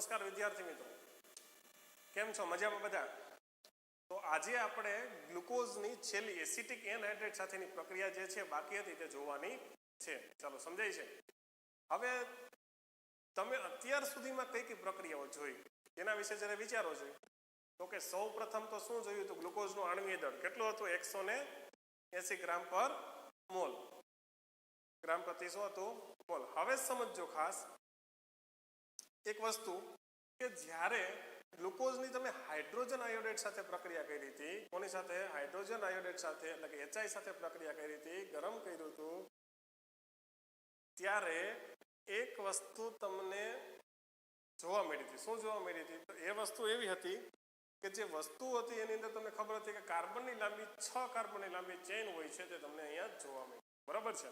નમસ્કાર વિદ્યાર્થી મિત્રો, કેમ છો? મજામાં બધા? તો આજે આપણે ગ્લુકોઝની છેલ્લી એસિટિક એનહાઇડ્રેટ સાથેની પ્રક્રિયા જે છે બાકી હતી તે જોવાની છે. ચાલો, સમજાય છે? હવે તમે અત્યાર સુધીમાં કઈ કઈ પ્રક્રિયાઓ જોઈ એના વિશે જરા વિચારો છો. તો કે સૌ પ્રથમ તો શું જોયું હતું? ગ્લુકોઝનું આણ્વીય દળ કેટલું હતું? 180 ગ્રામ પર મોલ, ગ્રામ પ્રતિ શું હતું? મોલ. હવે સમજો ખાસ એક વસ્તુ કે જ્યારે ગ્લુકોઝની તમે હાઇડ્રોજન આયોડાઇડ સાથે પ્રક્રિયા કરી હતી, કોની સાથે? હાઇડ્રોજન આયોડાઇડ સાથે, એટલે કે HI સાથે પ્રક્રિયા કરી હતી, ગરમ કર્યું હતું, ત્યારે એક વસ્તુ તમને જોવા મળી હતી. શું જોવા મળી હતી? તો એ વસ્તુ એવી હતી કે જે વસ્તુ હતી એની અંદર તમને ખબર હતી કે કાર્બનની લાંબી 6 કાર્બનની લાંબી ચેઇન હોય છે, તે તમને અહીંયા જોવા મળી. બરાબર છે?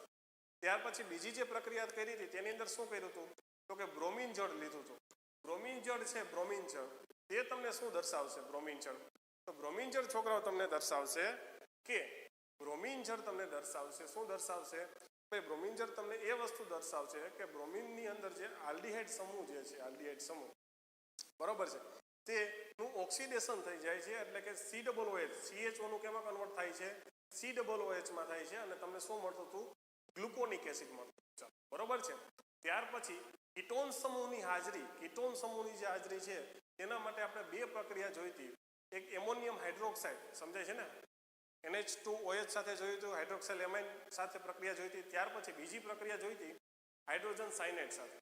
ત્યાર પછી બીજી જે પ્રક્રિયા કરી હતી તેની અંદર શું કર્યું હતું? તો કે બ્રોમિન જળ લીધું હતું. બ્રોમિન જળ છે, બ્રોમિન જળ, તે તમને શું દર્શાવશે? બ્રોમિન જળ. તો બ્રોમિન જળ છોકરાઓ તમને દર્શાવશે કે બ્રોમિન જળ તમને દર્શાવશે શું દર્શાવશે? ભાઈ બ્રોમિન જળ તમને એ વસ્તુ દર્શાવશે કે બ્રોમિનની અંદર જે આલ્ડીહાઇડ સમૂહ જે છે, આલ્ડીહાઇડ સમૂહ, બરોબર છે, તેનું ઓક્સિડેશન થઈ જાય છે, એટલે કે COOH, CHO નું કેમાં કન્વર્ટ થાય છે? COOH માં થાય છે, અને તમને શું મળતું હતું? ગ્લુકોનિક એસિડ મળતું. બરોબર છે? ત્યાર પછી કીટોન સમૂહની હાજરી, કીટોન સમૂહની જે હાજરી છે તેના માટે આપણે બે પ્રક્રિયા જોઈ હતી. એક એમોનિયમ હાઇડ્રોક્સાઇડ, સમજાય છે ને? NH2OH સાથે જોયું હતું, હાઇડ્રોક્સાઇલ એમાઇન સાથે પ્રક્રિયા જોઈ હતી. ત્યાર પછી બીજી પ્રક્રિયા જોઈ હતી હાઇડ્રોજન સાયનાઇડ સાથે.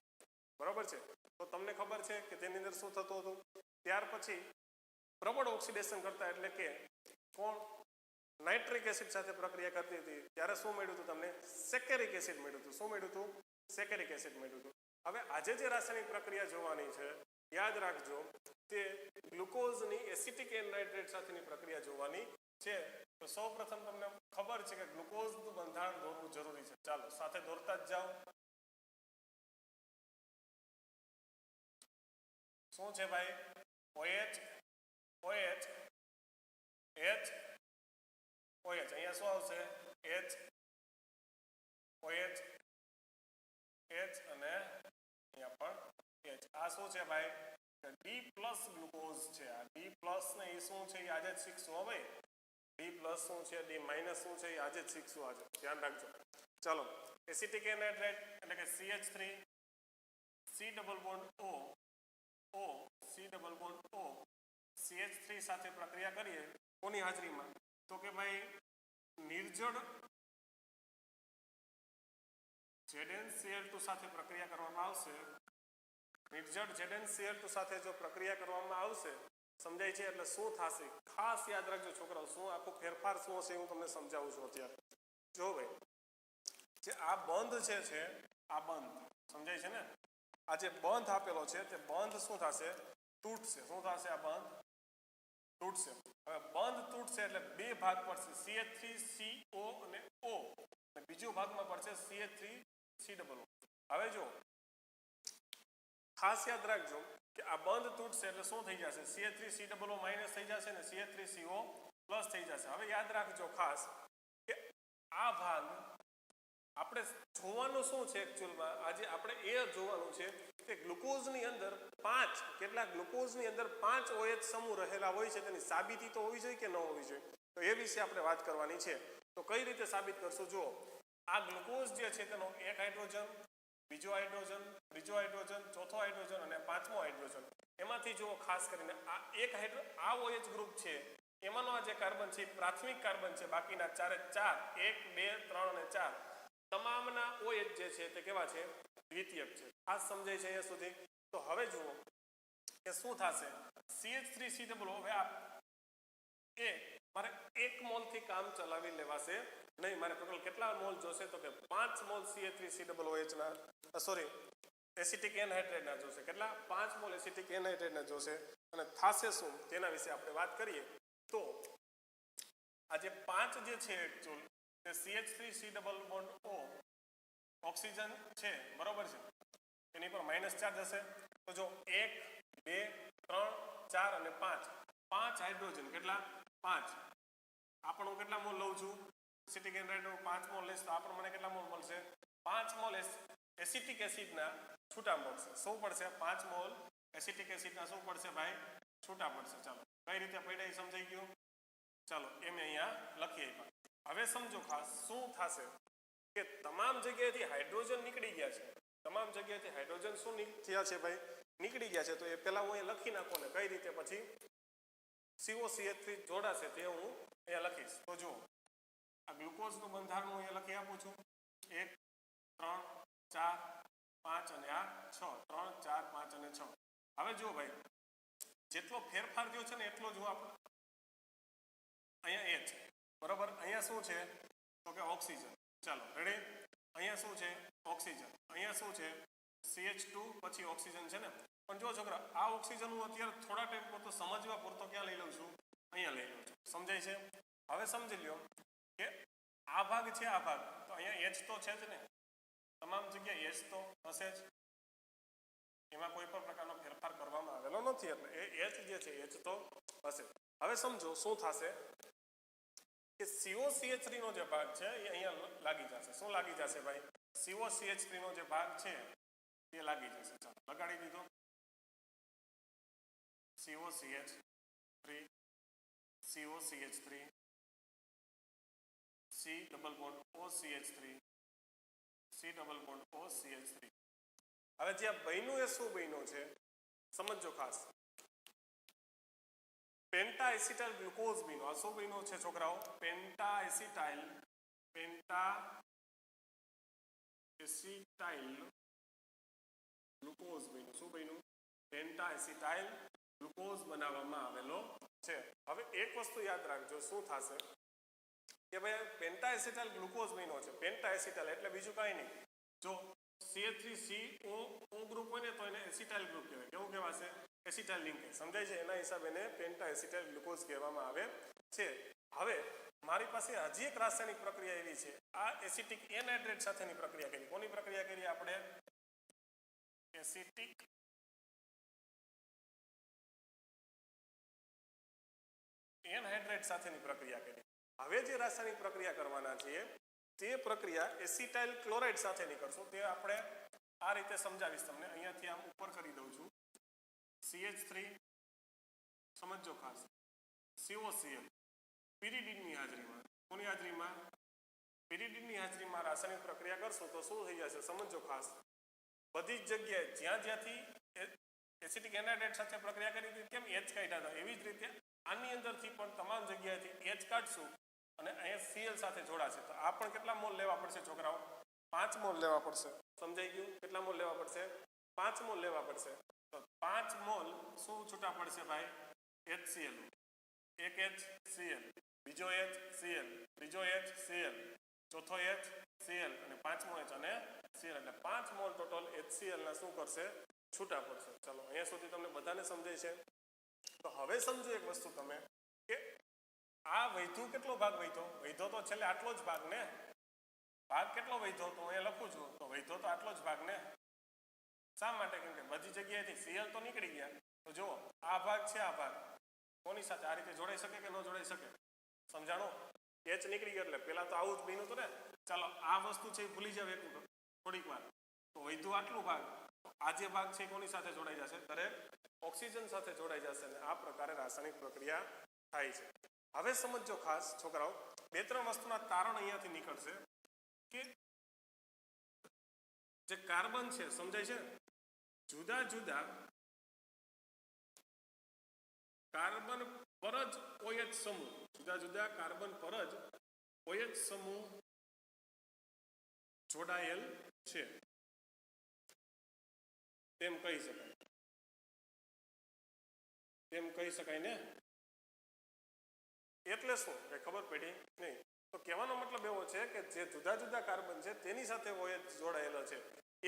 બરોબર છે? તો તમને ખબર છે કે તેની અંદર શું થતું હતું? ત્યાર પછી પ્રબળ ઓક્સિડેશન કરતા, એટલે કે કોણ? નાઇટ્રિક એસિડ સાથે પ્રક્રિયા કરતી હતી, ત્યારે શું મળ્યું હતું તમને? સેકેરિક એસિડ મળ્યું હતું. શું મળ્યું હતું? સેકેરિક એસિડ મળ્યું હતું. હવે આજે જે રાસાયણિક પ્રક્રિયા જોવાની છે, યાદ રાખજો, તે ગ્લુકોઝની એસિટિક એનહાઇડ્રેટ સાથેની પ્રક્રિયા જોવાની છે. તો સૌ પ્રથમ તમને ખબર છે કે ગ્લુકોઝનું બંધારણ દોરવું જરૂરી છે. ચાલો સાથે દોરતા જ જાઓ. શું છે ભાઈ? OH, OH, H, OH. અહીંયા શું આવશે? H, OH, H, અને અહીંયા પણ H. આ શું છે ભાઈ? D પ્લસ ગ્લુકોઝ છે. આ D પ્લસ ને એ શું છે? એ આજે જ શીખશું. હવે D પ્લસ શું છે, D માઇનસ શું છે, એ આજે જ શીખશું. આજે ધ્યાન રાખજો. ચાલો, એસિટિક એનહાઇડ્રેટ એટલે કે CH3, C double bond O, O, C double bond O, CH3 સાથે પ્રક્રિયા કરીએ કોની હાજરીમાં? તો કે ભાઈ નિર્જળ ZnCl2 સાથે પ્રક્રિયા કરવામાં આવશે. નિર્જળ ZnCl2 સાથે જો પ્રક્રિયા કરવામાં આવશે, સમજાય છે? એટલે શું થશે? ખાસ યાદ રાખજો છોકરાઓ, શું આખો ફેરફાર શું હશે હું તમને સમજાવું છું અત્યારે. જો ભાઈ, જે આ બંધ છે આ બંધ, સમજાય છે ને? આ જે બંધ આપેલો છે તે બંધ શું થશે? તૂટશે. શું થશે? આ બંધ તૂટશે. હવે બંધ તૂટશે એટલે બે ભાગ પડશે, CH3CO અને O, અને બીજો ભાગમાં પડશે CH3C. હવે જો ખાસ યાદ રાખજો કે આ બંધ તૂટશે એટલે શું થઈ જશે? CH3COO માઇનસ થઈ જશે ને CH3CO પ્લસ થઈ જશે. હવે યાદ રાખજો ખાસ કે આ ભાગ આપણે જોવાનું શું છે એકચ્યુઅલમાં? આજે આપણે એ જોવાનું છે કે ગ્લુકોઝની અંદર કેટલા ગ્લુકોઝની અંદર 5 OH સમૂહ રહેલા હોય છે, તેની સાબિતી તો હોવી જોઈએ કે ન હોવી જોઈએ? તો એ વિશે આપણે વાત કરવાની છે. તો કઈ રીતે સાબિત કરશું? જુઓ, આ ગ્લુકોઝ જે છે તેનો એક હાઇડ્રોજન, બીજો હાઇડ્રોજન, ત્રીજો હાઇડ્રોજન, ચોથો હાઇડ્રોજન અને પાંચમો હાઇડ્રોજન, એમાંથી જુઓ ખાસ કરીને આ એક આ OH ગ્રુપ છે, એમાંનો આ જે કાર્બન છે એ પ્રાથમિક કાર્બન છે. બાકીના ચારે ચાર, 1, 2, 3 અને 4 તમામના OH જે છે તે કેવા છે? દ્વિતીયક છે. ખાસ સમજાય છે અહીંયા સુધી? તો હવે જુઓ કે શું થશે? CH3COO, હવે આ મારે 1 મોલથી કામ ચલાવી લેવાશે નહીં. મારે ટોટલ કેટલા મોલ જોશે? તો કે 5 મોલ CH3COOH ના, સોરી, એસિટિક એનહાઇડ્રેટના જોશે. કેટલા? 5 મોલ એસિટિક એનહાઇડ્રેટના જોશે. અને થાશે શું તેના વિશે આપણે વાત કરીએ. તો આ જે 5 જે છે એકચ્યુઅલ તે CH3COO ઓક્સિજન છે, બરોબર છે, એની પર માઇનસ ચાર્જ હશે. તો જો 1, 2, 3, 4 અને 5, 5 હાઇડ્રોજન, કેટલા? 5. આપણું કેટલા મોલ લઉં છું? એસિટિક એનહાઇડ્રેટ 5 મોલ લઈશ તો આપણને મને કેટલા મોલ મળશે? 5 મોલ એસિટિક એસિડના છૂટા મળશે. શું પડશે? 5 મોલ એસિટિક એસિડના શું પડશે ભાઈ? છૂટા પડશે. ચાલો કઈ રીતે પડ્યા એ સમજાઈ ગયું. ચાલો એમ અહીંયા લખીએ. હવે સમજો ખાસ શું થશે કે તમામ જગ્યાએથી હાઇડ્રોજન નીકળી ગયા છે. તમામ જગ્યાએથી હાઇડ્રોજન શું થયા છે ભાઈ? નીકળી ગયા છે. તો એ પહેલા હું અહીંયા લખી નાખું ને કઈ રીતે પછી COCH3 જોડાશે તે હું અહીંયા લખીશ. તો જુઓ આ ગ્લુકોઝનું બંધારણ હું અહીંયા લખી આપું છું. 1 3 4 5 અને આ 6. 3 4 5 અને 6. હવે જુઓ ભાઈ જેટલો ફેરફાર થયો છે ને એટલો જ હું આપણે અહીંયા H બરાબર. અહીંયા શું છે તો કે ઓક્સિજન. ચાલો રેડી. અહીંયા શું છે? ઓક્સિજન. અહીંયા શું છે? CH2 પછી ઓક્સિજન છે ને. પણ જો છોકરા આ ઓક્સિજન હું અત્યારે થોડા ટાઈમ પૂરતો સમજવા પૂરતો ક્યાં લઈ લઉં છું? અહીંયા લઈ લઉં છું. સમજાય છે? હવે સમજી લ્યો કે આ ભાગ છે આ ભાગ તો અહીંયા H તો છે જ ને. તમામ જગ્યાએ H તો હશે જ. એમાં કોઈ પણ પ્રકારનો ફેરફાર કરવામાં આવેલો નથી એટલે એ H જે છે H તો હશે. હવે સમજો શું થશે કે COCH3 નો જે ભાગ છે એ અહીંયા લાગી જશે. શું લાગી જશે ભાઈ? COCH3 નો જે ભાગ છે એ લાગી જશે. ચાલો લગાડી દીધો. COCH3 COCH3 C double bond OCH3 C double bond OCH3. હવે જે આ બન્યું એ શું બન્યું છે સમજો ખાસ. પેન્ટા એસિટાઇલ ગ્લુકોઝ બન્યો. આ શું બન્યો છે છોકરાઓ? પેન્ટા એસિટાઇલ ગ્લુકોઝ બન્યો. શું બન્યું? પેન્ટા એસિટાઇલ ગ્લુકોઝ બનાવવામાં આવેલો છે. હવે એક વસ્તુ યાદ રાખજો શું થશે કે ભાઈ પેન્ટા એસિટાઇલ ગ્લુકોઝ બન્યો છે. પેન્ટા એસિટાઇલ એટલે બીજું કાંઈ નહીં. જો CH3CO ગ્રુપ હોય ને તો એને એસિટાઇલ ગ્રુપ કહેવાય. કેવું કહેવાશે? Acetyl linkage. સમજાય છે? એના હિસાબે એને પેન્ટા એસિટાઇલ ગ્લુકોઝ કહેવામાં આવે છે. હવે મારી પાસે હજી એક રાસાયણિક પ્રક્રિયા એવી છે. આ એસિટિક એનહાઇડ્રેટ સાથેની પ્રક્રિયા કરી. કોની પ્રક્રિયા કરી આપણે? એસિટિક એનહાઇડ્રેટ સાથેની પ્રક્રિયા કરી. હવે જે રાસાયણિક પ્રક્રિયા કરવાના છીએ તે પ્રક્રિયા એસિટાઇલ ક્લોરાઇડ સાથેની કરશું. તે આપણે આ રીતે સમજાવીશ તમને. અહીંયાથી આમ ઉપર કરી દઉં છું. CH3 સમજો ખાસ COCl પિરિડીનની હાજરીમાં. કોની હાજરીમાં? પિરિડીનની હાજરીમાં રાસાયણિક પ્રક્રિયા કરશું તો શું થઈ જશે સમજો ખાસ. બધી જ જગ્યાએ જ્યાંથી એસિટિક એનહાઇડ્રેટ સાથે પ્રક્રિયા કરી હતી કેમ H કાઢ્યા હતા એવી જ રીતે આની અંદરથી પણ તમામ જગ્યાએથી H કાઢશું અને અહીંયા Cl સાથે જોડાશે. તો આ પણ કેટલા મોલ લેવા પડશે છોકરાઓ? 5 મોલ લેવા પડશે. સમજાઈ ગયું? કેટલા મોલ લેવા પડશે? 5 મોલ લેવા પડશે. તો 5 મોલ શું છૂટા પડશે ભાઈ? HCl. એક HCl, બીજો HCl, ત્રીજો HCl, ચોથો HCl અને પાંચમો H અને Cl. એટલે 5 મોલ ટોટલ HCl ના શું કરશે? છૂટા પડશે. ચાલો અહીંયા સુધી તમને બધાને સમજાય છે. તો હવે સમજો એક વસ્તુ તમે કે આ વૈધું કેટલો ભાગ વૈધો તો છેલ્લે આટલો જ ભાગ ને. ભાગ કેટલો વૈધો તો અહીંયા લખું છું તો વૈધો તો આટલો જ ભાગ ને. શા માટે? કેમ કે બધી જગ્યાએથી Cl તો નીકળી ગયા. તો જુઓ આ ભાગ છે આ ભાગ કોની સાથે આ રીતે જોડાઈ શકે કે ન જોડાઈ શકે? સમજાણો? H નીકળી ગયો એટલે પેલા તો આવું જ બન્યું હતું ને. ચાલો આ વસ્તુ છે એ ભૂલી જાવ એક થોડીક વાર. તો વૈધું આટલું ભાગ આ જે ભાગ છે કોની સાથે જોડાઈ જશે? દરેક ઓક્સિજન સાથે જોડાઈ જશે અને આ પ્રકારે રાસાયણિક પ્રક્રિયા થાય છે. હવે સમજો ખાસ છોકરાઓ 2-3 વસ્તુના તારણ અહીંયાથી નીકળશે કે જે કાર્બન છે સમજાય છે જુદા જુદા કાર્બન પર જ OH સમૂહ જુદા જુદા કાર્બન પર જ OH સમૂહ જોડાયેલ છે તેમ કહી શકાય ને. એટલે શું કઈ ખબર પડી નહીં? તો કહેવાનો મતલબ એવો છે કે જે જુદા જુદા કાર્બન છે તેની સાથે OH જોડાયેલો છે.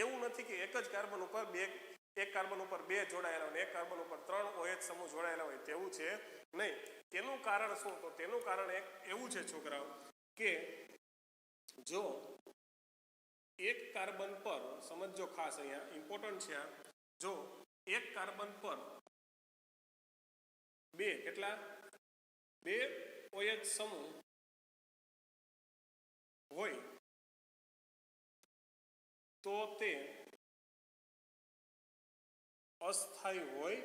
એવું નથી કે એક જ કાર્બન ઉપર એક કાર્બન ઉપર 2 જોડાયેલા હોય એક કાર્બન ઉપર 3 OH સમૂહ જોડાયેલા હોય તેવું છે નહીં. તેનું કારણ શું? તો તેનું કારણ એક એવું છે છોકરાઓ કે જો એક કાર્બન પર સમજો ખાસ અહીંયા ઇમ્પોર્ટન્ટ છે આ. જો એક કાર્બન પર 2 કેટલા 2 OH સમૂહ હોય તો તે અસ્થાયી હોય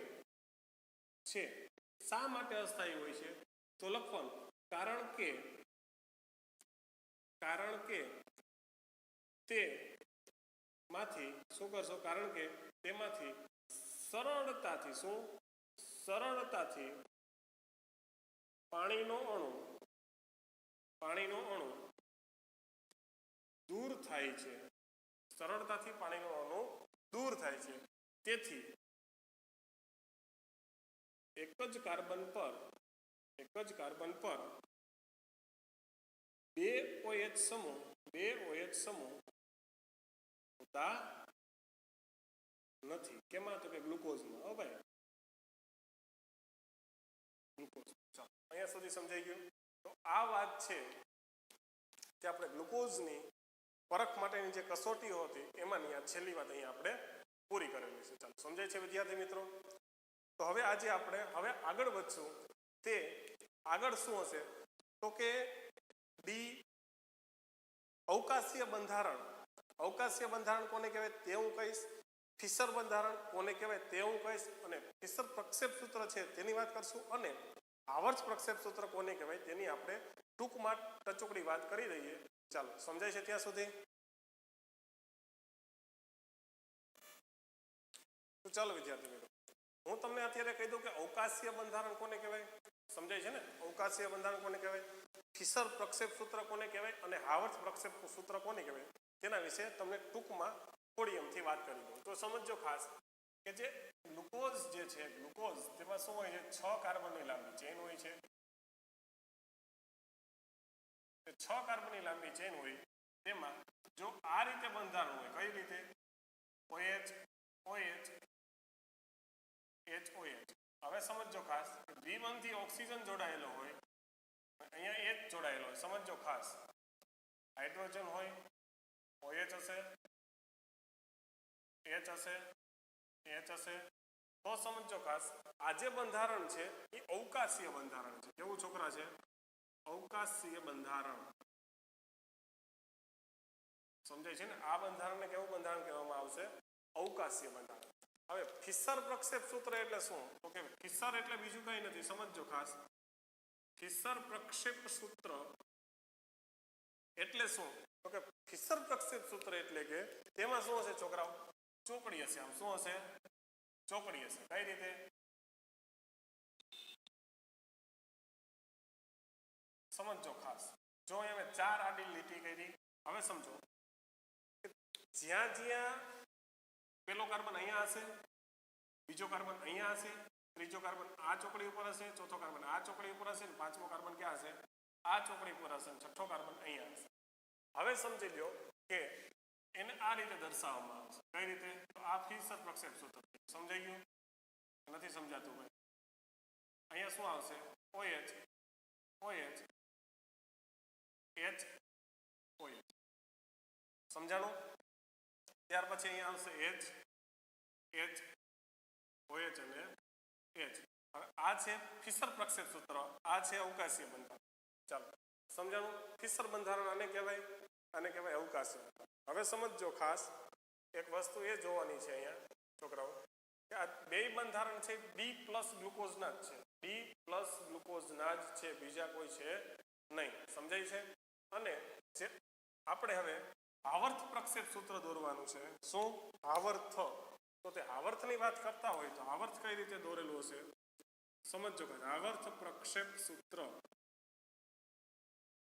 છે. શા માટે અસ્થાયી હોય છે? તો લખવાનું કારણ કે તે માંથી શું કરશો? કારણ કે તેમાંથી સરળતાથી પાણીનો અણુ દૂર થાય છે. સરળતાથી પાણીનો અણુ દૂર થાય છે. તેથી એક જ કાર્બન પર બે OH સમૂહ હોતા નથી. કેમાં? તો કે ગ્લુકોઝમાં. હો ભાઈ, ગ્લુકોઝ. ચાલો, અહીંયા સુધી સમજાઈ ગયું. તો આ વાત છે કે આપણે ગ્લુકોઝની પરખ માટેની જે કસોટીઓ હતી એમાંની આ છેલ્લી વાત અહીંયા આપણે પૂરી કરેલી છે. ચાલો, સમજાય છે વિદ્યાર્થી મિત્રો? તો હવે આજે આપણે આગળ વધશું. તે આગળ શું હશે? તો કે ડી અવકાશીય બંધારણ કોને કહેવાય તે હું કહીશ. ફિશર બંધારણ કોને કહેવાય તે હું કહીશ. અને ફિશર પ્રક્ષેપ સૂત્ર છે તેની વાત કરશું. અને આવર્ત પ્રક્ષેપ સૂત્ર કોને કહેવાય તેની આપણે ટૂંકમાં ટચુકડી વાત કરી દઈએ. ચાલો, સમજાય છે ત્યાં સુધી? તો ચાલો વિદ્યાર્થી મિત્રો, હું તમને અત્યારે કહી દઉં કે અવકાશીય બંધારણ કોને કહેવાય. સમજાય છે ને? અવકાશીય બંધારણ કોને કહેવાય, ફિશર પ્રક્ષેપ સૂત્ર કોને કહેવાય અને હાવર્થ પ્રક્ષેપ સૂત્ર કોને કહેવાય તેના વિશે તમને ટૂંકમાં થોડી એમથી વાત કરી દઉં. તો સમજો ખાસ કે જે ગ્લુકોઝ જે છે, ગ્લુકોઝ તેમાં શું હોય છે? 6 કાર્બનની લાંબી ચેન હોય છે. 6 કાર્બનની લાંબી ચેન હોય તેમાં જો આ રીતે બંધારણ હોય, કઈ રીતે? OH હવે સમજો ખાસ, દ્વિબંધી ઓક્સિજન જોડાયેલો હોય, અહીંયા H જોડાયેલો હોય. સમજો ખાસ, હાઇડ્રોજન હોય, OH હશે, H હશે. તો સમજો ખાસ, આ જે બંધારણ છે એ અવકાશીય બંધારણ છે. કેવું છોકરા છે? અવકાશીય બંધારણ. સમજાય છે ને? આ બંધારણને કેવું બંધારણ કહેવામાં આવશે? અવકાશીય બંધારણ. હવે ફિશર પ્રક્ષેપ સૂત્ર એટલે શું? તો કે ફિશર એટલે બીજું કંઈ નથી. સમજો ખાસ, ફિશર પ્રક્ષેપ સૂત્ર એટલે શું? તો કે ફિશર પ્રક્ષેપ સૂત્ર એટલે કે તેમાં શું હશે છોકરાઓ? ચોકડી હશે. આમ શું હશે? ચોકડી હશે. કઈ રીતે? સમજો ખાસ, જો અમે 4 આડી લીટી કરી. હવે સમજો જ્યાં પેલો કાર્બન અહીંયા હશે, બીજો કાર્બન અહીંયા હશે, ત્રીજો કાર્બન આ ચોકડી ઉપર હશે, ચોથો કાર્બન આ ચોકડી ઉપર હશે, પાંચમો કાર્બન ક્યાં હશે? આ ચોકડી ઉપર હશે, છઠ્ઠો કાર્બન અહીંયા હશે. હવે સમજી લો કે એને આ રીતે દર્શાવવામાં આવશે. કઈ રીતે? તો આ ફિશર પ્રક્ષેપ સૂત્ર. સમજાઈ ગયું? નથી સમજાતું ભાઈ? અહીંયા શું આવશે? OH સમજાણું? ત્યાર પછી અહીંયા આવશે OH અને H. હવે આ છે ફિશર પ્રક્ષેપ સૂત્ર, આ છે અવકાશીય બંધારણ. ચાલો, સમજાણું? ફિશર બંધારણ આને કહેવાય, આને કહેવાય અવકાશીય બંધારણ. હવે સમજો ખાસ, એક વસ્તુ એ જોવાની છે અહીંયા છોકરાઓ કે આ બે બંધારણ છે ડી પ્લસ ગ્લુકોઝના જ છે. ડી પ્લસ ગ્લુકોઝના જ છે, બીજા કોઈ છે નહીં. સમજાય છે? અને જે આપણે હવે આવર્ત પ્રક્ષેપ સૂત્ર દોરવાનું છે. શું? આવર્ત. તો તે આવર્તની વાત કરતા હોય તો આવર્ત કઈ રીતે દોરેલું હશે? સમજો કે આવર્ત પ્રક્ષેપ સૂત્ર.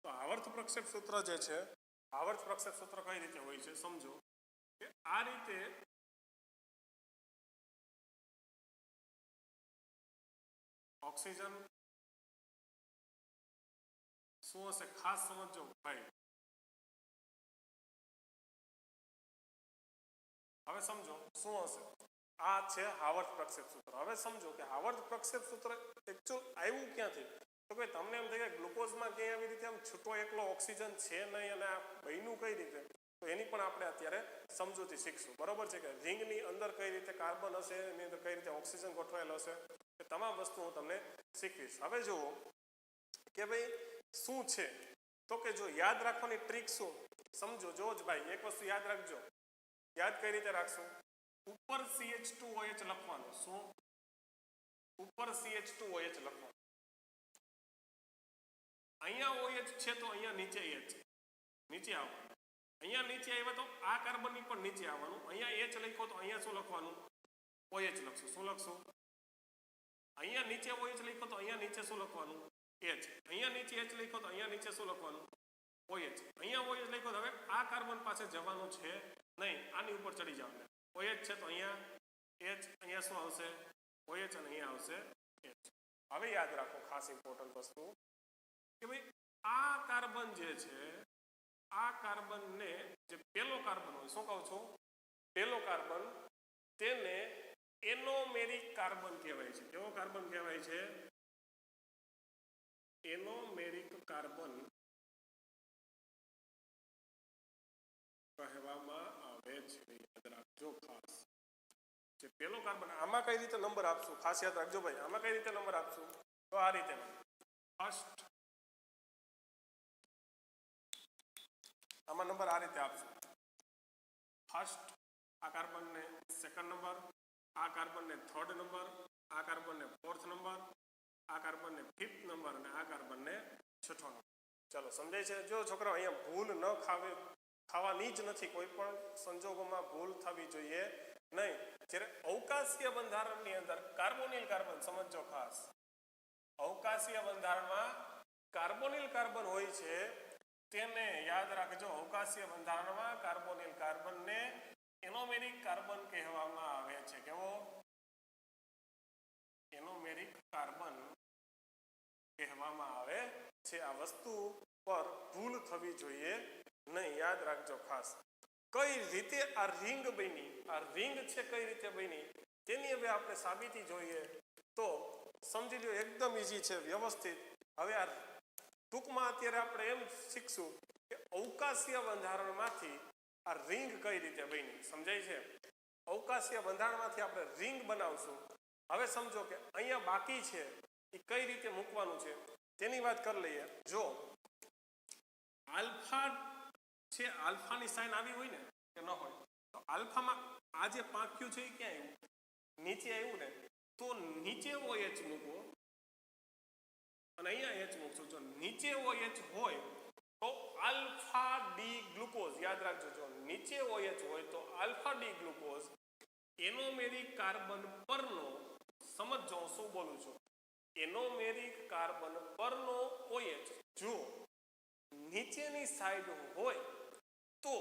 તો આવર્ત પ્રક્ષેપ સૂત્ર જે છે, આવર્ત પ્રક્ષેપ સૂત્ર કઈ રીતે હોય છે? સમજો કે આ રીતે ઓક્સિજન શું હશે? ખાસ સમજો ભાઈ. હવે સમજો શું હશે? આ છે આવર્ત પ્રક્ષેપ સૂત્ર. હવે સમજો કે આવર્ત પ્રક્ષેપ સૂત્ર એકચ્યુઅલ આવ્યું ક્યાંથી? તો કે તમને એમ થાય કે ગ્લુકોઝમાં ક્યાંય આવી રીતે આમ છૂટો એકલો ઓક્સિજન છે નહીં અને આ બન્યું કઈ રીતે? તો એની પણ આપણે અત્યારે સમજૂતી શીખશું. બરોબર છે કે રિંગની અંદર કઈ રીતે કાર્બન હશે, એની અંદર કઈ રીતે ઓક્સિજન ગોઠવાયેલો હશે, એ તમામ વસ્તુ હું તમને શીખવીશ. હવે જુઓ કે ભાઈ શું છે, તો કે જો યાદ રાખવાની ટ્રીક શું? સમજો, જો જ ભાઈ એક વસ્તુ યાદ રાખજો. યાદ કઈ રીતે રાખશું? ઉપર CH2OH લખવાનું. શું? ઉપર CH2OH લખવાનું. અહીંયા OH છે તો અહીંયા નીચે H, નીચે આવવાનું. અહીંયા નીચે આવ્યા તો આ કાર્બનની પણ નીચે આવવાનું. અહીંયા H લખ્યો તો અહીંયા શું લખવાનું? OH લખશું. શું લખશું? અહીંયા નીચે OH લખ્યો તો અહીંયા નીચે શું લખવાનું? H. અહીંયા નીચે H લખ્યો તો અહીંયા નીચે શું લખવાનું? OH. અહીંયા OH લખ્યો તો હવે આ કાર્બન પાસે જવાનું છે નહીં, આની ઉપર ચડી જવાનું. OH છે તો અહીંયા H, અહીંયા શું આવશે? OH અને અહીંયા આવશે H. હવે યાદ રાખો ખાસ ઇમ્પોર્ટન્ટ વસ્તુ કે ભાઈ આ કાર્બન જે છે, આ કાર્બનને જે પહેલો કાર્બન હોય, શું કહું છું? પહેલો કાર્બન, તેને એનોમેરિક કાર્બન કહેવાય છે. કેવો કાર્બન કહેવાય છે? એનોમેરિક કાર્બન કહેવામાં આવે છે. યાદ રાખજો ખાસ. જે પહેલો કાર્બન, આમાં કઈ રીતે નંબર આપશું ખાસ યાદ રાખજો ભાઈ. આમાં કઈ રીતે નંબર આપશું? તો આ રીતે ફર્સ્ટ, આમાં નંબર આ રીતે આપશું. ફર્સ્ટ આ કાર્બનને સેકન્ડ નંબર, આ કાર્બનને થર્ડ નંબર, આ કાર્બનને ફોર્થ નંબર, આ કાર્બનને ફિફ્થ નંબર અને આ કાર્બનને છઠ્ઠો નંબર. ચાલો સમજાય છે? જો છોકરાઓ અહીંયા ભૂલ ન ખાવાની જ નથી. કોઈ પણ સંજોગોમાં ભૂલ થવી જોઈએ નહીં. જ્યારે અવકાશીય બંધારણની અંદર કાર્બોનિલ કાર્બન, સમજો ખાસ, અવકાશીય બંધારણમાં કાર્બોનિલ કાર્બન હોય છે, તેને યાદ રાખજો. અવકાશીય બંધારણમાં કાર્બોનિલ કાર્બનને એનોમેરિક કાર્બન કહેવામાં આવે છે. કેવો? એનોમેરિક કાર્બન કહેવામાં આવે છે. આ વસ્તુ પર ભૂલ થવી જોઈએ નહીં. યાદ રાખજો ખાસ. કઈ રીતે આ રિંગ બની, આ રિંગ છે કઈ રીતે બની તેની હવે આપણે સાબિતી જોઈએ તો સમજી લો, એકદમ ઈઝી છે, વ્યવસ્થિત. હવે આ ટૂંકમાં અત્યારે આપણે એમ શીખશું કે અવકાશીય બંધારણમાંથી આ રિંગ કઈ રીતે બની. સમજાય છે? અવકાશીય બંધારણમાંથી આપણે રિંગ બનાવશું. હવે સમજો કે અહીંયા બાકી છે એ કઈ રીતે મૂકવાનું છે તેની વાત કરી લઈએ. જો આલ્ફા છે, આલ્ફાની સાઇન આવી હોય ને કે ન હોય, તો આલ્ફામાં આ જે પાંખ્યું છે એ ક્યાં આવ્યું? નીચે આવ્યું ને. તો નીચે OH મૂકવો અને અહીંયા H મૂકશું. જો નીચે OH હોય તો આલ્ફા ડી ગ્લુકોઝ, યાદ રાખજો, જો નીચે OH હોય તો આલ્ફા ડી ગ્લુકોઝ એનોમેરિક કાર્બન પરનો, સમજો શું બોલું છું, એનોમેરિક કાર્બન પરનો OH જો નીચેની સાઈડ હોય તો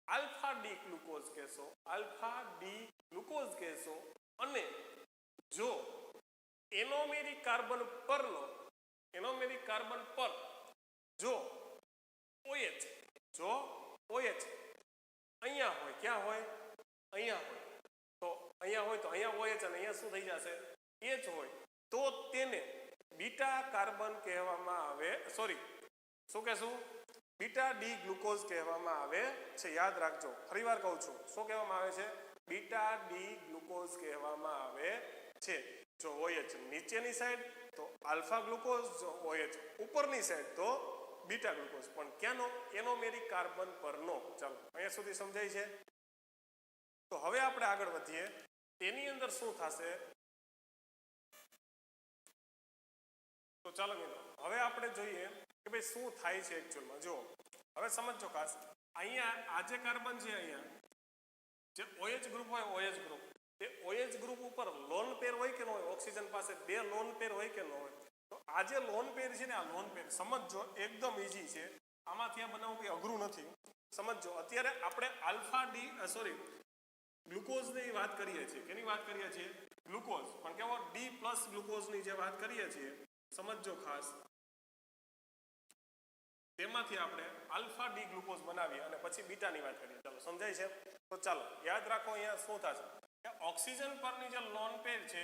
આલ્ફા ડી ગ્લુકોઝ કહેશો, આલ્ફા ડી ગ્લુકોઝ કહેશો. અને જો એનોમેરિક કાર્બન પરનો, એનોમેરિક કાર્બન પર જો OH, જો OH અહીંયા હોય, ક્યાં હોય? અહીંયા હોય. તો અહીંયા હોય તો અહીંયા OH અને અહીંયા શું થઈ જશે? H હોય તો તેને બીટા કાર્બન કહેવામાં આવે. સોરી, શું કહેશું? બીટા ડી ગ્લુકોઝ કહેવામાં આવે છે. યાદ રાખજો, ફરીવાર કહું છું, શું કહેવામાં આવે છે? બીટા ડી ગ્લુકોઝ કહેવામાં આવે છે. જો OH નીચેની સાઈડ તો આલ્ફા ગ્લુકોઝ, જો OH ઉપરની સાઈડ તો બીટા ગ્લુકોઝ. પણ ક્યાંનો? એનોમેરિક કાર્બન પરનો. ચાલો અહીંયા સુધી સમજાય છે? તો હવે આપણે આગળ વધીએ. તેની અંદર શું થશે? તો ચાલો મિત્રો હવે આપણે જોઈએ કે ભાઈ શું થાય છે એકચ્યુઅલમાં. જો હવે સમજો ખાસ, અહીંયા આ જે કાર્બન છે, અહીંયા જે OH ગ્રુપ હોય, OH ગ્રુપ, તે OH ગ્રુપ ઉપર લોન પેર હોય કે ન હોય? ઓક્સિજન પાસે બે લોન પેર હોય કે ન હોય? તો આ જે લોન પેર છે ને, આ લોન પેર સમજો એકદમ ઈઝી છે. આમાંથી આ બનાવવું કંઈ અઘરું નથી. સમજો અત્યારે આપણે આલ્ફા ડી ગ્લુકોઝની વાત કરીએ છીએ. કેની વાત કરીએ છીએ? ગ્લુકોઝ. પણ કેવો? ડી પ્લસ ગ્લુકોઝની જે વાત કરીએ છીએ, સમજો ખાસ, તેમાંથી આપણે આલ્ફા ડી ગ્લુકોઝ બનાવીએ અને પછી બીટાની વાત કરીએ. ચાલો સમજાય છે? તો ચાલો યાદ રાખો, અહીંયા શું થશે કે ઓક્સિજન પરની જે લોન પેર છે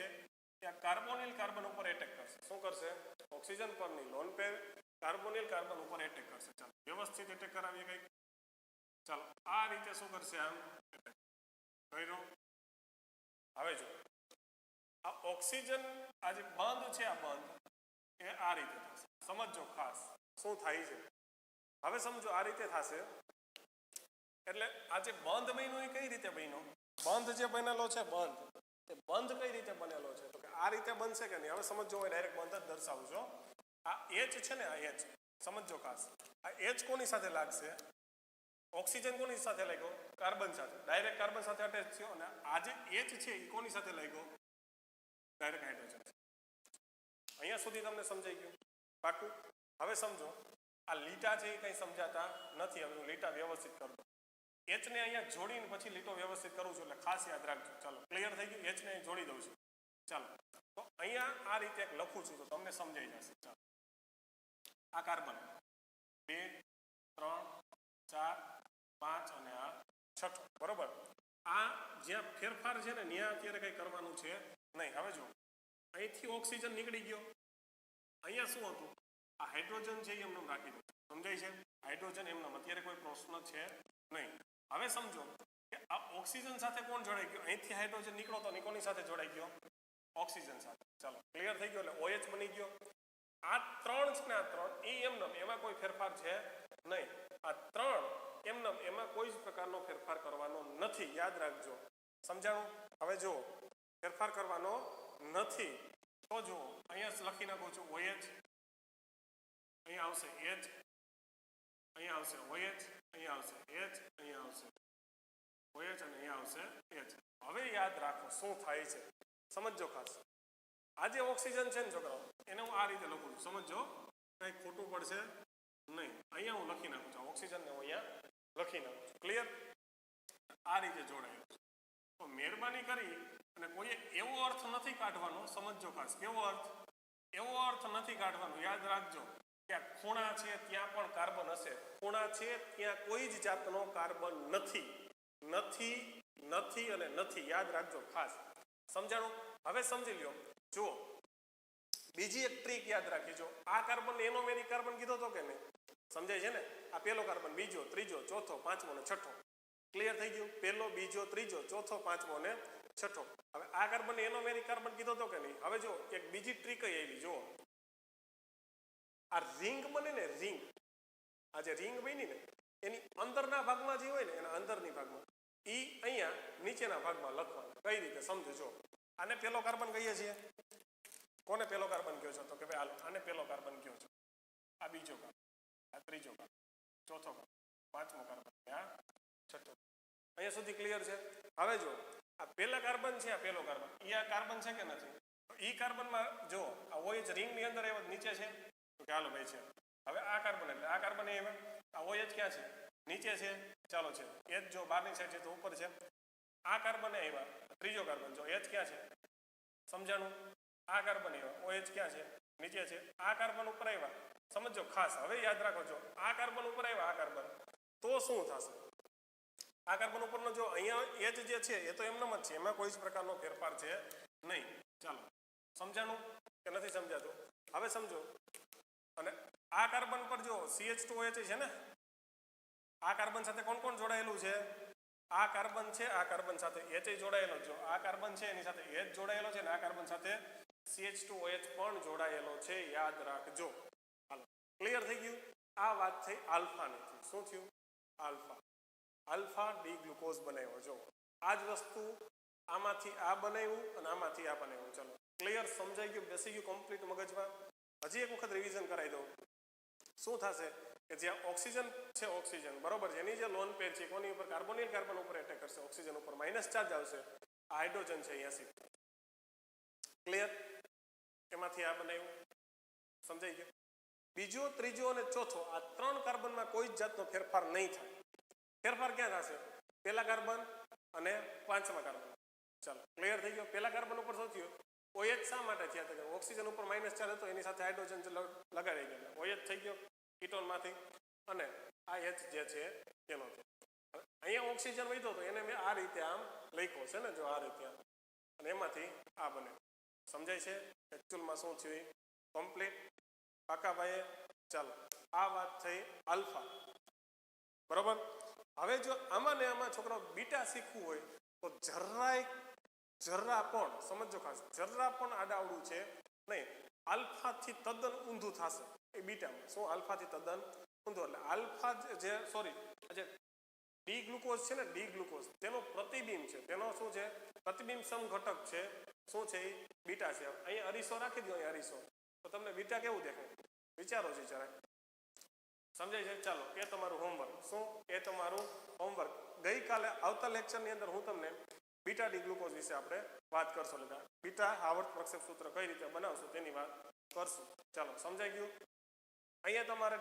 ત્યાં કાર્બોનિલ કાર્બન ઉપર એટેક કરશે. શું કરશે? ઓક્સિજન પરની લોન પેર કાર્બોનિલ કાર્બન ઉપર એટેક કરશે. ચાલો વ્યવસ્થિત એટેક કરાવીએ કંઈક. ચાલો આ રીતે શું કરશે? આમ એટેક કર્યો. હવે જો આ ઓક્સિજન, આ જે બંધ છે, આ બંધ એ આ રીતે થશે. સમજો ખાસ શું થાય છે. હવે સમજો આ રીતે થશે એટલે આ જે બંધ બન્યો એ કઈ રીતે બન્યો? બંધ જે બનેલો છે બંધ, તે બંધ કઈ રીતે બનેલો છે? તો કે આ રીતે બનશે કે નહીં? હવે સમજો હું ડાયરેક્ટ બંધ જ દર્શાવું છું. આ H છે ને, આ H સમજો ખાસ. આ H કોની સાથે લાગશે? ઓક્સિજન કોની સાથે લાગ્યો? કાર્બન સાથે. ડાયરેક્ટ કાર્બન સાથે અટેચ થયો. અને આ જે H છે એ કોની સાથે લાગ્યો? Direct hydrogen. અહીંયા સુધી તમને સમજાઈ ગયું? પાકું? હવે સમજો આ લીટા છે એ કંઈ સમજાતા નથી. હવે હું લીટા વ્યવસ્થિત કરું. H ને અહીંયા જોડીને પછી લીટો વ્યવસ્થિત કરું છું, એટલે ખાસ યાદ રાખજો. ચાલો, ક્લિયર થઈ ગયું? H ને અહીં જોડી દઉં છું. ચાલો, તો અહીંયા આ રીતે એક લખું છું તો તમને સમજાઈ જશે. ચાલો, આ કાર્બન 2 3 4 5 અને આ છઠ્ઠો. બરોબર? આ જ્યાં ફેરફાર છે ને ત્યાં અત્યારે કંઈ કરવાનું છે નહીં. હવે જો અહીંથી ઓક્સિજન નીકળી ગયો, અહીંયા શું હતું? આ હાઇડ્રોજન છે એ એમને રાખી દો. સમજાય છે? હાઇડ્રોજન એમને અત્યારે કોઈ પ્રશ્ન છે નહીં. હવે સમજો કે આ ઓક્સિજન સાથે કોણ જોડાઈ ગયો? અહીંથી હાઇડ્રોજન નીકળો તો કોની સાથે જોડાઈ ગયો? ઓક્સિજન સાથે. ચાલો, ક્લિયર થઈ ગયો? એટલે OH બની ગયો. આ ત્રણ છે ને, આ ત્રણ એ એમને એમાં કોઈ ફેરફાર છે નહીં. આ ત્રણ એમને એમાં કોઈ જ પ્રકારનો ફેરફાર કરવાનો નથી. યાદ રાખજો. સમજાણું? હવે જો ફેરફાર કરવાનો નથી તો જો અહીંયા લખી નાખું છું OH, અહીંયા આવશે H, અહીંયા આવશે OH, અહીંયા આવશે H, અહીંયા આવશે OH અને અહીંયા આવશે H. હવે યાદ રાખો શું થાય છે. સમજો ખાસ. આ જે ઓક્સિજન છે ને છોકરાઓ, એને હું આ રીતે લખું છું. સમજો, કંઈ ખોટું પડશે નહીં. અહીંયા હું લખી નાખું છું ઓક્સિજનને, હું અહીંયા લખી નાખું છું. ક્લિયર? આ રીતે જોડાયેલું છે. તો મહેરબાની કરી અને કોઈએ એવો અર્થ નથી કાઢવાનો. સમજો ખાસ, કેવો અર્થ? એવો અર્થ નથી કાઢવાનો. યાદ રાખજો કે આ ખૂણા છે ત્યાં પણ કાર્બન હશે. ખૂણા છે ત્યાં કોઈ જ જાતનો કાર્બન નથી. નથી, નથી અને નથી. યાદ રાખજો ખાસ. સમજાણું? હવે સમજી લ્યો. જુઓ, બીજી એક ટ્રીક યાદ રાખીજો. આ કાર્બન એનોમેરિક કાર્બન કીધો તો કે નહીં? સમજાય છે ને? આ પહેલો કાર્બન, બીજો, ત્રીજો, ચોથો, પાંચમો અને છઠ્ઠો. ક્લિયર થઈ ગયું? પહેલો, બીજો, ત્રીજો, ચોથો, પાંચમો અને છઠ્ઠો. હવે આ કાર્બન એનોમેરિક કાર્બન કીધો તો કે નહીં? હવે જો એક બીજી ટ્રીક આવી. જુઓ, આ રિંગ બને ને, રિંગ, આ જે રિંગ બની ને એની અંદરના ભાગમાં જે હોય ને, એના અંદરની ભાગમાં ઈ અહીંયા નીચેના ભાગમાં લખવાનું. કઈ રીતે? સમજો. જો આને પેલો કાર્બન કહીએ છીએ. કોને પેલો કાર્બન કહો છો? તો કે ભાઈ હાલો આને પેલો કાર્બન કહો છો. આ બીજો કાર્બન, આ ત્રીજો કાર્બન, ચોથો કાર્બન, પાંચમો કાર્બન, આ છઠ્ઠો. અહીંયા સુધી ક્લિયર છે? હવે જો આ પેલા કાર્બન છે, આ પેલો કાર્બન, ઈ આ કાર્બન છે કે નથી? ઈ કાર્બનમાં જો આ OH રિંગની અંદર એ નીચે છે. તો કે હાલો ભાઈ છે. હવે આ કાર્બન, એટલે આ કાર્બન એ આ OH ક્યાં છે? નીચે છે. ચાલો છે H જો બહારની સાઈડ છે તો ઉપર છે. આ કાર્બન એ આવ્યા, ત્રીજો કાર્બન. જો H ક્યાં છે? સમજાણું? આ કાર્બન આવ્યા, OH ક્યાં છે? નીચે છે. આ કાર્બન ઉપર આવ્યા. સમજો ખાસ. હવે યાદ રાખો, જો આ કાર્બન ઉપર આવ્યા, આ કાર્બન, તો શું થશે? આ કાર્બન ઉપરનો જો અહીંયા H જે છે એ તો એમનેમ જ છે, એમાં કોઈ જ પ્રકારનો ફેરફાર છે નહીં. ચાલો, સમજાણું કે નથી સમજાતું? હવે સમજો. અને આ કાર્બન પર જો CH2OH છે ને, આ કાર્બન સાથે કોણ કોણ જોડાયેલું છે? આ કાર્બન છે, આ કાર્બન સાથે H જોડાયેલો. જો આ કાર્બન છે એની સાથે H જોડાયેલો છે, અને આ કાર્બન સાથે CH2OH પણ જોડાયેલો છે. યાદ રાખજો. હાલો, ક્લિયર થઈ ગયું? આ વાત થઈ આલ્ફાની. શું થયું? આલ્ફા. આલ્ફા ડી ગ્લુકોઝ બનાવ્યો. જો આ જ વસ્તુ આમાંથી આ બનાવ્યું અને આમાંથી આ બનાવ્યું. ચલો, ક્લિયર? સમજાઈ ગયું? બેસી ગયું કમ્પ્લીટ મગજમાં? હજી એક વખત રિવિઝન કરાવી દઉં. શું થશે કે જ્યાં ઓક્સિજન છે, ઓક્સિજન બરોબર છે, એની જે લોન પેર છે કોની ઉપર? કાર્બોનિલ કાર્બન ઉપર એટેક કરશે. ઓક્સિજન ઉપર માઇનસ ચાર્જ આવશે. આ હાઇડ્રોજન છે અહીંયા શિફ્ટ. ક્લિયર? એમાંથી આ બનાવ્યું. સમજાઈ ગયું? બીજો, ત્રીજો અને ચોથો, આ ત્રણ કાર્બનમાં કોઈ જ જાતનો ફેરફાર નહીં થાય. ફેરફાર ક્યાં થશે? પહેલા કાર્બન અને પાંચમા કાર્બન. ચાલો, ક્લિયર થઈ ગયો? પહેલા કાર્બન ઉપર શું થયું? OH શા માટે થયા હતા? ઓક્સિજન ઉપર માઇનસ ચાર્જ હતો, એની સાથે હાઇડ્રોજન લગાડી ગયો, OH થઈ ગયો કીટોનમાંથી, અને આ H જે છે તેનો છે. અહીંયા ઓક્સિજન વધ્યો તો એને મેં આ રીતે આમ લખ્યો છે ને, જો આ રીતે, અને એમાંથી આ બને. સમજાય છે એકચ્યુઅલમાં શું થયું? કમ્પ્લીટ? પાકા ભાઈએ? ચાલો, આ વાત થઈ આલ્ફા. બરોબર? હવે જો આમાં ને આમાં છોકરાઓ બીટા શીખવું હોય તો જરા પણ સમજો ખાસ, જરા પણ આડાવડું છે નહીં. આલ્ફાથી તદ્દન ઊંધું થશે એ બીટામાં. શું? આલ્ફાથી તદ્દન ઊંધું. એટલે આલ્ફા જે ડી ગ્લુકોઝ છે ને, ડી ગ્લુકોઝ તેનો પ્રતિબિંબ છે, તેનો શું છે, પ્રતિબિંબ સમઘટક છે, શું છે એ બીટા છે. અહીંયા અરીસો રાખી દો, અહીંયા અરીસો, તો તમને બીટા કેવું દેખાય? વિચારો છે જરા, સમજાય છે? ચાલો, એ તમારું હોમવર્ક. શું? એ તમારું હોમવર્ક. ગઈકાલે આવતા લેક્ચરની અંદર હું તમને બીટા ડી ગ્લુકોઝ વિશે આપણે વાત કરશું. એટલે બીટા આવર્ત પ્રક્ષેપ સૂત્ર કઈ રીતે બનાવશું તેની વાત કરશું. ચાલો, સમજાઈ ગયું? અહીંયા તમારે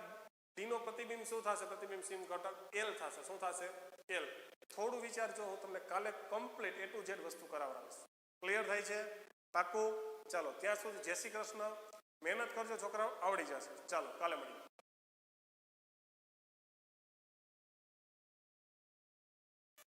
ડીનો પ્રતિબિંબ શું થશે? પ્રતિબિંબ સિમ ઘટક એલ થશે. શું થશે? એલ. થોડું વિચારજો, હું તમને કાલે કમ્પ્લીટ A to Z વસ્તુ કરાવડાવીશ. ક્લિયર થાય છે? પાકું? ચાલો, ત્યાં સુધી જય શ્રી કૃષ્ણ. મહેનત કરજો છોકરાઓ, આવડી જશે. ચાલો, કાલે મળીએ.